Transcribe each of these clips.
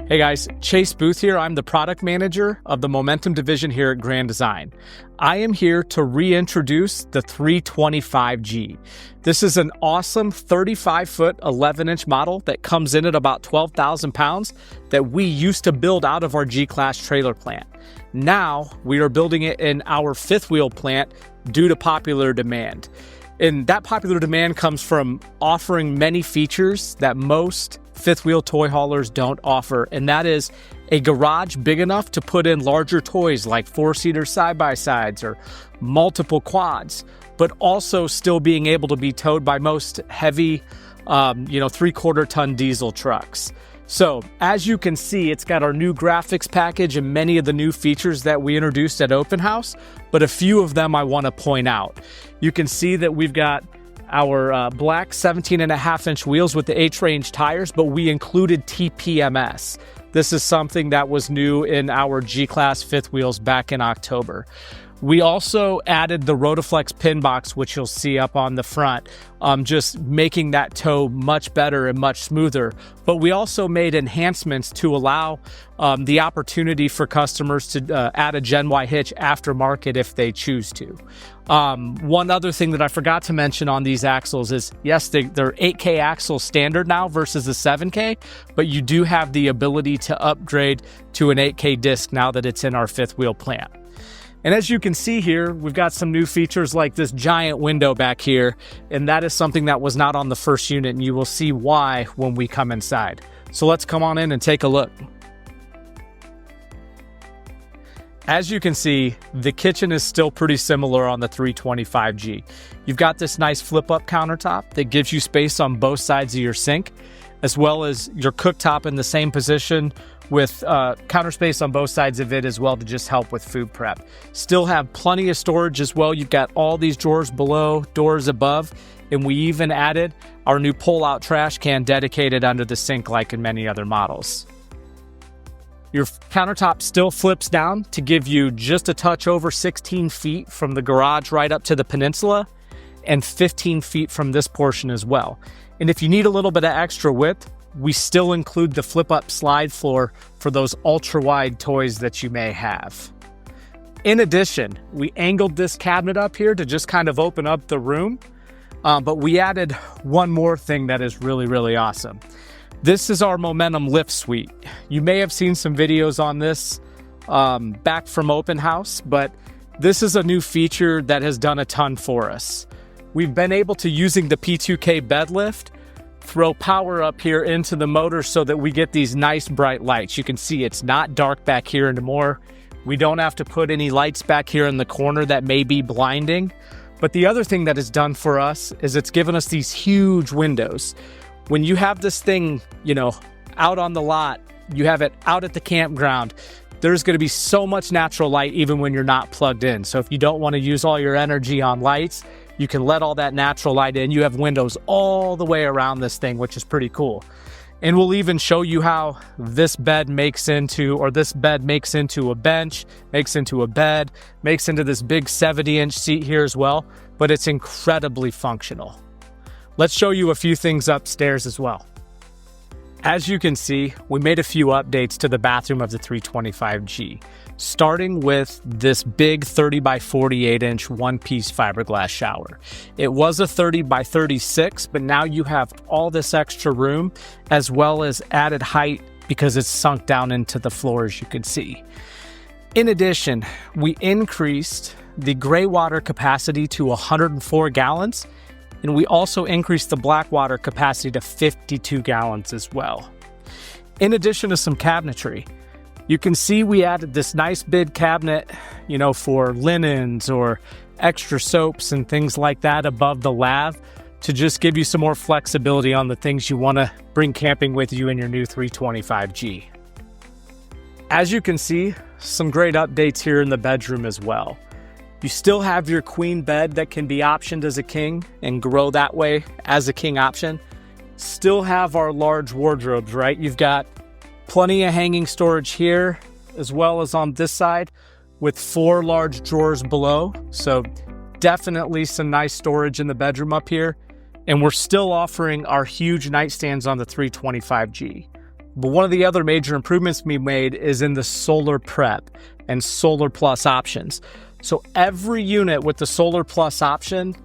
Hey guys, Chase Booth here. I'm the product manager of the Momentum division here at Grand Design. I am here to reintroduce the 325G. This is an awesome 35-foot, 11-inch model that comes in at about 12,000 pounds that we used to build out of our G-Class trailer plant. Now we are building it in our fifth wheel plant due to popular demand. And that popular demand comes from offering many features that most fifth wheel toy haulers don't offer. And that is a garage big enough to put in larger toys like 4-seater side-by-sides or multiple quads, but also still being able to be towed by most heavy, 3/4 ton diesel trucks. So as you can see, it's got our new graphics package and many of the new features that we introduced at Open House, but a few of them I want to point out. You can see that we've got our black 17.5-inch wheels with the H-Range tires, but we included TPMS. This is something that was new in our G-Class fifth wheels back in October. We also added the Rotoflex pin box, which you'll see up on the front, just making that tow much better and much smoother. But we also made enhancements to allow the opportunity for customers to add a Gen Y hitch aftermarket if they choose to. One other thing that I forgot to mention on these axles is, yes, they're 8K axles standard now versus the 7K, but you do have the ability to upgrade to an 8K disc now that it's in our fifth wheel plant. And as you can see here, we've got some new features like this giant window back here, and that is something that was not on the first unit, and you will see why when we come inside. So let's come on in and take a look. As you can see, the kitchen is still pretty similar on the 325G. You've got this nice flip-up countertop that gives you space on both sides of your sink, as well as your cooktop in the same position with counter space on both sides of it as well to just help with food prep. Still have plenty of storage as well. You've got all these drawers below, doors above, and we even added our new pull-out trash can dedicated under the sink like in many other models. Your countertop still flips down to give you just a touch over 16 feet from the garage right up to the peninsula and 15 feet from this portion as well. And if you need a little bit of extra width, we still include the flip-up slide floor for those ultra-wide toys that you may have. In addition, we angled this cabinet up here to just kind of open up the room, but we added one more thing that is really, really awesome. This is our Momentum Lift Suite. You may have seen some videos on this back from Open House, but this is a new feature that has done a ton for us. We've been able to, using the P2K bed lift, throw power up here into the motor so that we get these nice bright lights. You can see it's not dark back here anymore. We don't have to put any lights back here in the corner that may be blinding. But the other thing that it's done for us is it's given us these huge windows. When you have this thing, out on the lot, you have it out at the campground, there's going to be so much natural light even when you're not plugged in. So if you don't want to use all your energy on lights, you can let all that natural light in. You have windows all the way around this thing, which is pretty cool. And we'll even show you how this bed makes into a bench, makes into a bed, makes into this big 70-inch seat here as well, but it's incredibly functional. Let's show you a few things upstairs as well. As you can see, we made a few updates to the bathroom of the 325G, starting with this big 30 by 48-inch one-piece fiberglass shower. It was a 30 by 36, but now you have all this extra room as well as added height because it's sunk down into the floor, as you can see. In addition, we increased the gray water capacity to 104 gallons, and we also increased the black water capacity to 52 gallons as well. In addition to some cabinetry, you can see we added this nice big cabinet, for linens or extra soaps and things like that above the lav to just give you some more flexibility on the things you want to bring camping with you in your new 325G. As you can see, some great updates here in the bedroom as well. You still have your queen bed that can be optioned as a king and grow that way as a king option. Still have our large wardrobes, right? You've got plenty of hanging storage here as well as on this side with 4 large drawers below. So definitely some nice storage in the bedroom up here. And we're still offering our huge nightstands on the 325G. But one of the other major improvements we made is in the Solar Prep and Solar Plus options. So every unit with the Solar Plus option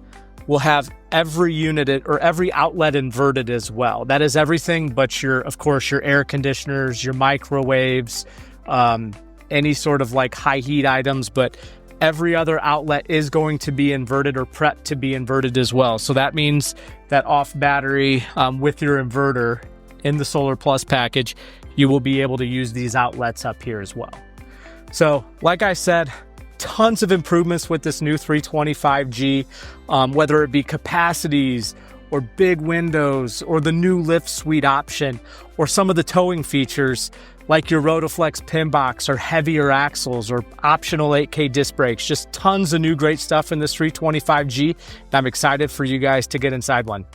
will have every unit or every outlet inverted as well. That is everything but of course, your air conditioners, your microwaves, any sort of like high heat items, but every other outlet is going to be inverted or prepped to be inverted as well. So that means that off battery with your inverter in the Solar Plus package, you will be able to use these outlets up here as well. So like I said, tons of improvements with this new 325G, whether it be capacities or big windows or the new lift suite option or some of the towing features like your Rotoflex pin box or heavier axles or optional 8K disc brakes. Just tons of new great stuff in this 325G. And I'm excited for you guys to get inside one.